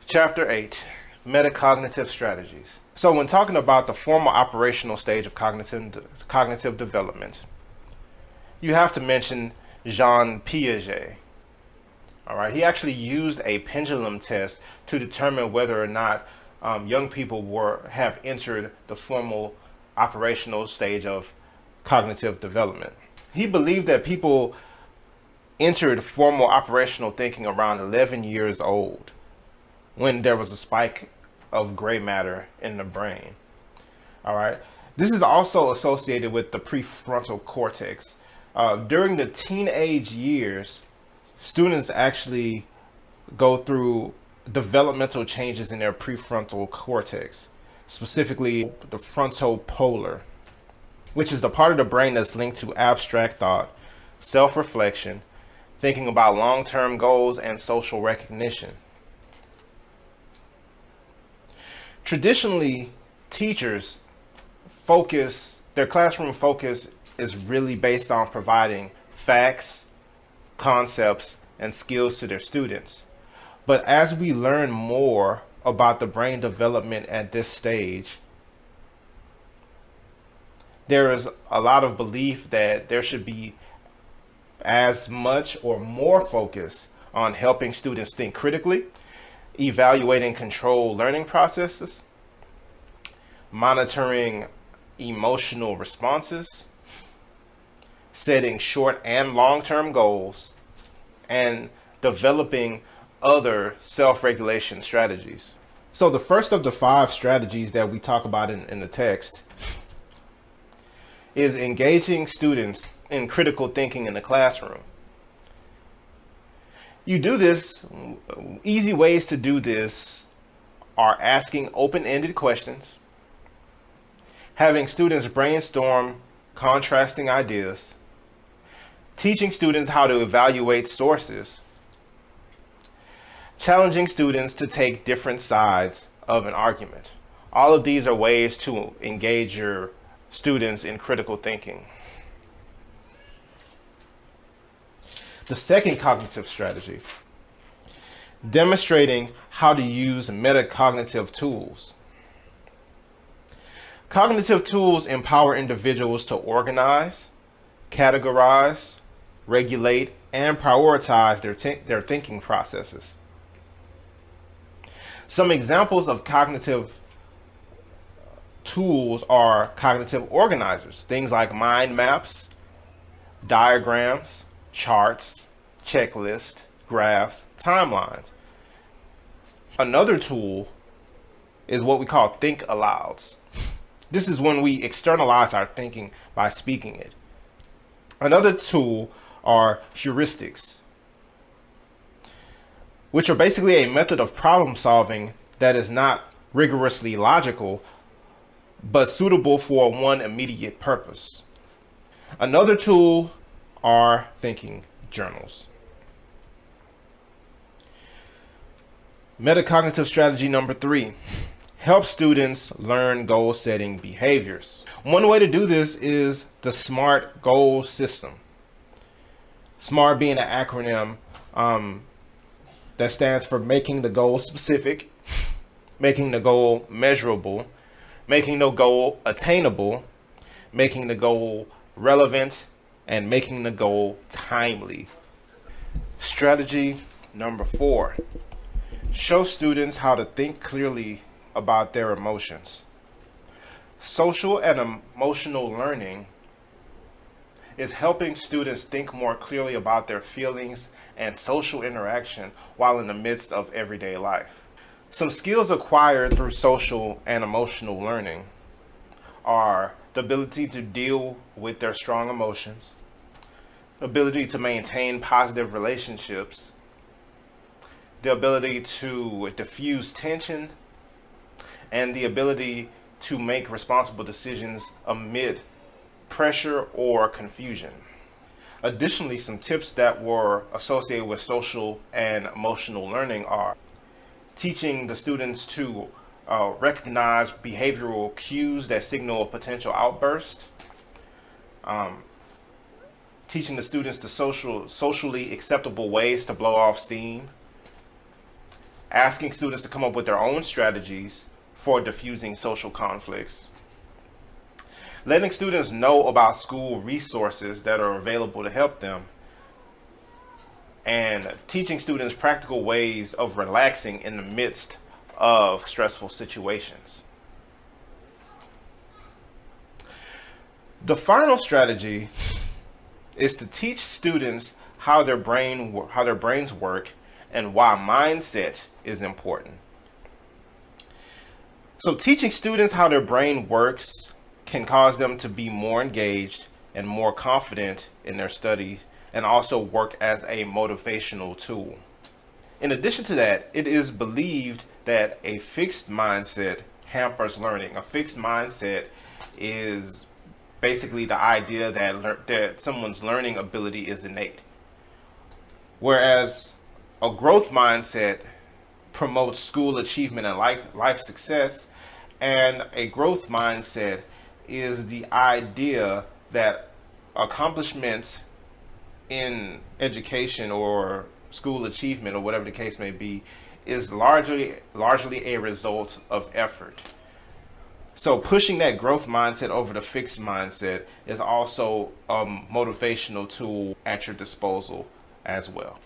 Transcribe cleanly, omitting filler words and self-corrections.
Chapter 8, Metacognitive Strategies. So when talking about the formal operational stage of cognitive development, you have to mention Jean Piaget. All right, he actually used a pendulum test to determine whether or not young people have entered the formal operational stage of cognitive development. He believed that people entered formal operational thinking around 11 years old, when there was a spike of gray matter in the brain. All right. This is also associated with the prefrontal cortex. During the teenage years, students actually go through developmental changes in their prefrontal cortex, specifically the frontal polar, which is the part of the brain that's linked to abstract thought, self-reflection, thinking about long-term goals, and social recognition. Traditionally, teachers their classroom focus is really based on providing facts, concepts, and skills to their students. But as we learn more about the brain development at this stage, there is a lot of belief that there should be as much or more focus on helping students think critically, evaluating controlled learning processes, monitoring emotional responses, setting short and long-term goals, and developing other self-regulation strategies. So the first of the 5 strategies that we talk about in the text is engaging students in critical thinking in the classroom. Easy ways to do this are asking open-ended questions, having students brainstorm contrasting ideas, teaching students how to evaluate sources, challenging students to take different sides of an argument. All of these are ways to engage your students in critical thinking. The second cognitive strategy, demonstrating how to use metacognitive tools. Cognitive tools empower individuals to organize, categorize, regulate, and prioritize their thinking processes. Some examples of cognitive tools are cognitive organizers, things like mind maps, diagrams, charts, checklists, graphs, timelines. Another tool is what we call think alouds. This is when we externalize our thinking by speaking it. Another tool are heuristics, which are basically a method of problem solving that is not rigorously logical, but suitable for one immediate purpose. Another tool are thinking journals. Metacognitive strategy number 3, help students learn goal-setting behaviors. One way to do this is the SMART goal system. SMART being an acronym that stands for making the goal specific, making the goal measurable, making the goal attainable, making the goal relevant, and making the goal timely. Strategy number 4, show students how to think clearly about their emotions. Social and emotional learning is helping students think more clearly about their feelings and social interaction while in the midst of everyday life. Some skills acquired through social and emotional learning are the ability to deal with their strong emotions, the ability to maintain positive relationships, the ability to diffuse tension, and the ability to make responsible decisions amid pressure or confusion. Additionally, some tips that were associated with social and emotional learning are teaching the students to recognize behavioral cues that signal a potential outburst, teaching the students the socially acceptable ways to blow off steam, asking students to come up with their own strategies for diffusing social conflicts, letting students know about school resources that are available to help them, and teaching students practical ways of relaxing in the midst of stressful situations. The final strategy is to teach students how their brains work and why mindset is important. So teaching students how their brain works can cause them to be more engaged and more confident in their studies, and also work as a motivational tool. In addition to that, it is believed that a fixed mindset hampers learning. A fixed mindset is basically the idea that someone's learning ability is innate, whereas a growth mindset promotes school achievement and life success, and a growth mindset is the idea that accomplishments in education or school achievement or whatever the case may be is largely a result of effort. So pushing that growth mindset over the fixed mindset is also a motivational tool at your disposal as well.